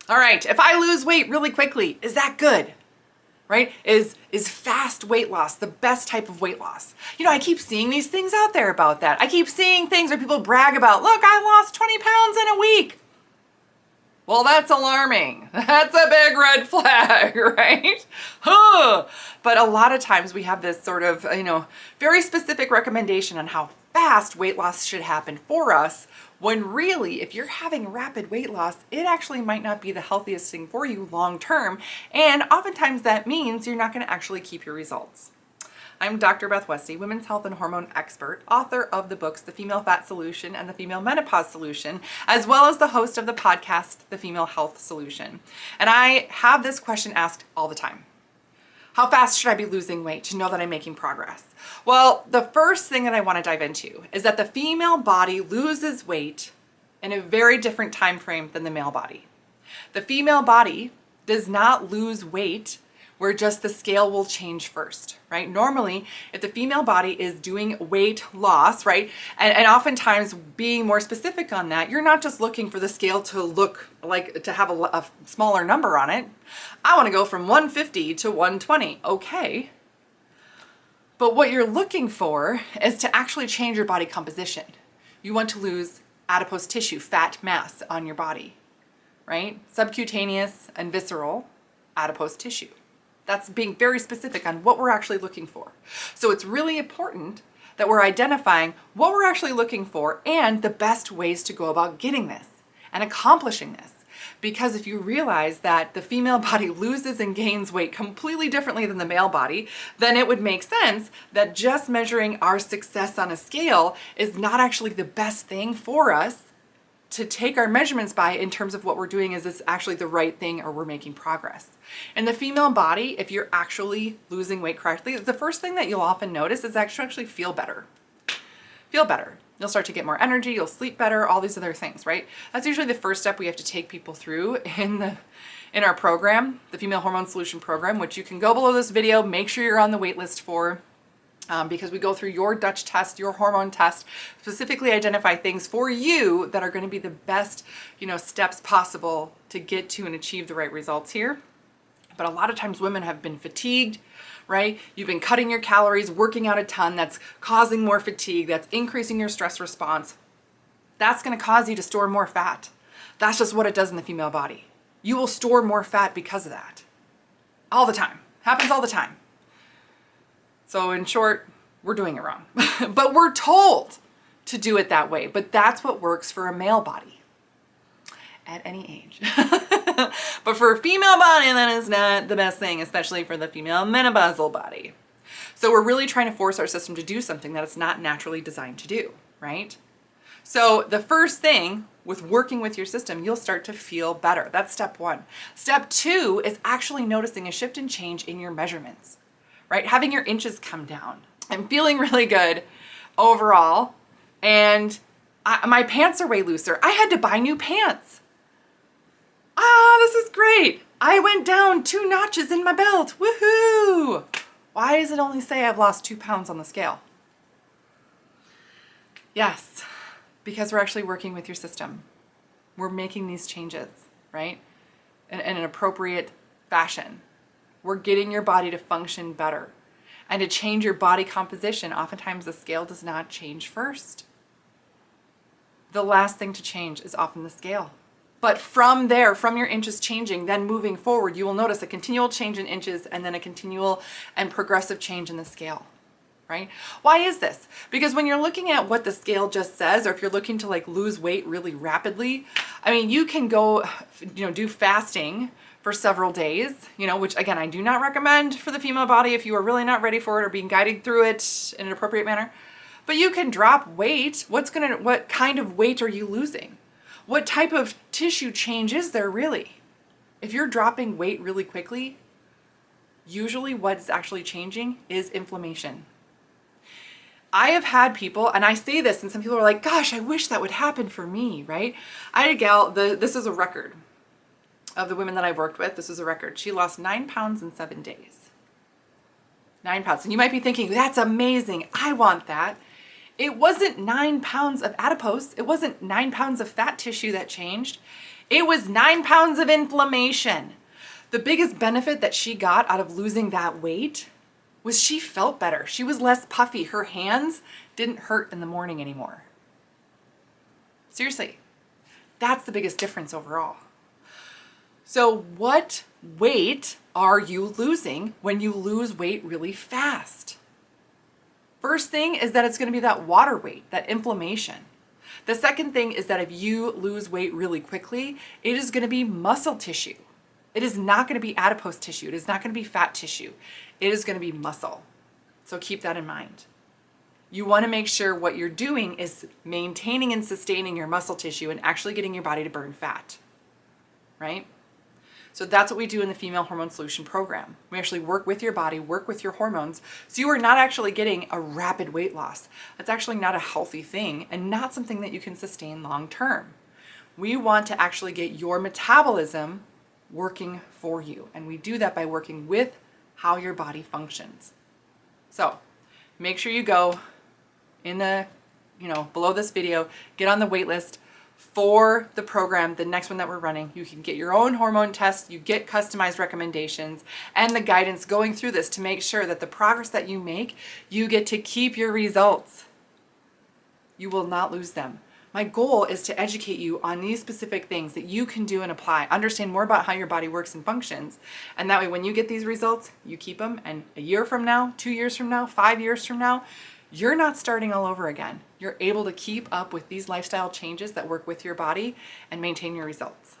All right, if I lose weight really quickly, is that good? Right? Is fast weight loss the best type of weight loss? You know, I keep seeing these things out there about that. I keep seeing things where people brag about, look, I lost 20 pounds in a week. Well, that's alarming. That's a big red flag, right? Huh. But a lot of times we have this sort of, very specific recommendation on how fast weight loss should happen for us, when really, if you're having rapid weight loss, it actually might not be the healthiest thing for you long term. And oftentimes that means you're not going to actually keep your results. I'm Dr. Beth Westie, women's health and hormone expert, author of the books The Female Fat Solution and The Female Menopause Solution, as well as the host of the podcast The Female Health Solution. And I have this question asked all the time. How fast should I be losing weight to know that I'm making progress? Well, the first thing that I want to dive into is that the female body loses weight in a very different time frame than the male body. The female body does not lose weight where just the scale will change first, right? Normally, if the female body is doing weight loss, right, and oftentimes being more specific on that, you're not just looking for the scale to look like, to have a smaller number on it. I want to go from 150 to 120, okay. But what you're looking for is to actually change your body composition. You want to lose adipose tissue, fat mass on your body, right? Subcutaneous and visceral adipose tissue. That's being very specific on what we're actually looking for. So it's really important that we're identifying what we're actually looking for and the best ways to go about getting this and accomplishing this. Because if you realize that the female body loses and gains weight completely differently than the male body, then it would make sense that just measuring our success on a scale is not actually the best thing for us to take our measurements by in terms of what we're doing. Is this actually the right thing, or we're making progress? In the female body, if you're actually losing weight correctly, the first thing that you'll often notice is actually feel better. Feel better. You'll start to get more energy, you'll sleep better, all these other things, right? That's usually the first step we have to take people through in our program, the Female Hormone Solution program, which you can go below this video, make sure you're on the wait list for. Because we go through your Dutch test, your hormone test, specifically identify things for you that are going to be the best, steps possible to get to and achieve the right results here. But a lot of times women have been fatigued, right? You've been cutting your calories, working out a ton, that's causing more fatigue, that's increasing your stress response. That's going to cause you to store more fat. That's just what it does in the female body. You will store more fat because of that. All the time. Happens all the time. So in short, we're doing it wrong. But we're told to do it that way. But that's what works for a male body at any age. But for a female body, that is not the best thing, especially for the female menopausal body. So we're really trying to force our system to do something that it's not naturally designed to do, right? So the first thing with working with your system, you'll start to feel better. That's step one. Step two is actually noticing a shift and change in your measurements. Right? Having your inches come down. I'm feeling really good overall. And my pants are way looser. I had to buy new pants. This is great. I went down 2 notches in my belt. Woohoo! Why does it only say I've lost 2 pounds on the scale? Yes, because we're actually working with your system. We're making these changes, right? In an appropriate fashion. We're getting your body to function better. And to change your body composition, oftentimes the scale does not change first. The last thing to change is often the scale. But from there, from your inches changing, then moving forward, you will notice a continual change in inches and then a continual and progressive change in the scale, right? Why is this? Because when you're looking at what the scale just says, or if you're looking to lose weight really rapidly, you can go, do fasting for several days, which again, I do not recommend for the female body if you are really not ready for it or being guided through it in an appropriate manner. But you can drop weight. What kind of weight are you losing? What type of tissue change is there really? If you're dropping weight really quickly, usually what's actually changing is inflammation. I have had people, and I say this, and some people are like, gosh, I wish that would happen for me, right? I had a gal, this is a record. Of the women that I've worked with, this is a record. She lost 9 pounds in 7 days. 9 pounds. And you might be thinking, that's amazing. I want that. It wasn't 9 pounds of adipose. It wasn't 9 pounds of fat tissue that changed. It was 9 pounds of inflammation. The biggest benefit that she got out of losing that weight was she felt better. She was less puffy. Her hands didn't hurt in the morning anymore. Seriously, that's the biggest difference overall. So what weight are you losing when you lose weight really fast? First thing is that it's going to be that water weight, that inflammation. The second thing is that if you lose weight really quickly, it is going to be muscle tissue. It is not going to be adipose tissue. It is not going to be fat tissue. It is going to be muscle. So keep that in mind. You want to make sure what you're doing is maintaining and sustaining your muscle tissue and actually getting your body to burn fat, right? So that's what we do in the Female Hormone Solution program. We actually work with your body, work with your hormones, so you are not actually getting a rapid weight loss. That's actually not a healthy thing and not something that you can sustain long term. We want to actually get your metabolism working for you, and we do that by working with how your body functions. So make sure you go in the, below this video, get on the wait list for the program, the next one that we're running. You can get your own hormone test, you get customized recommendations and the guidance going through this to make sure that the progress that you make, you get to keep your results. You will not lose them. My goal is to educate you on these specific things that you can do and apply, understand more about how your body works and functions. And that way, when you get these results, you keep them. And a year from now, 2 years from now, 5 years from now, you're not starting all over again. You're able to keep up with these lifestyle changes that work with your body and maintain your results.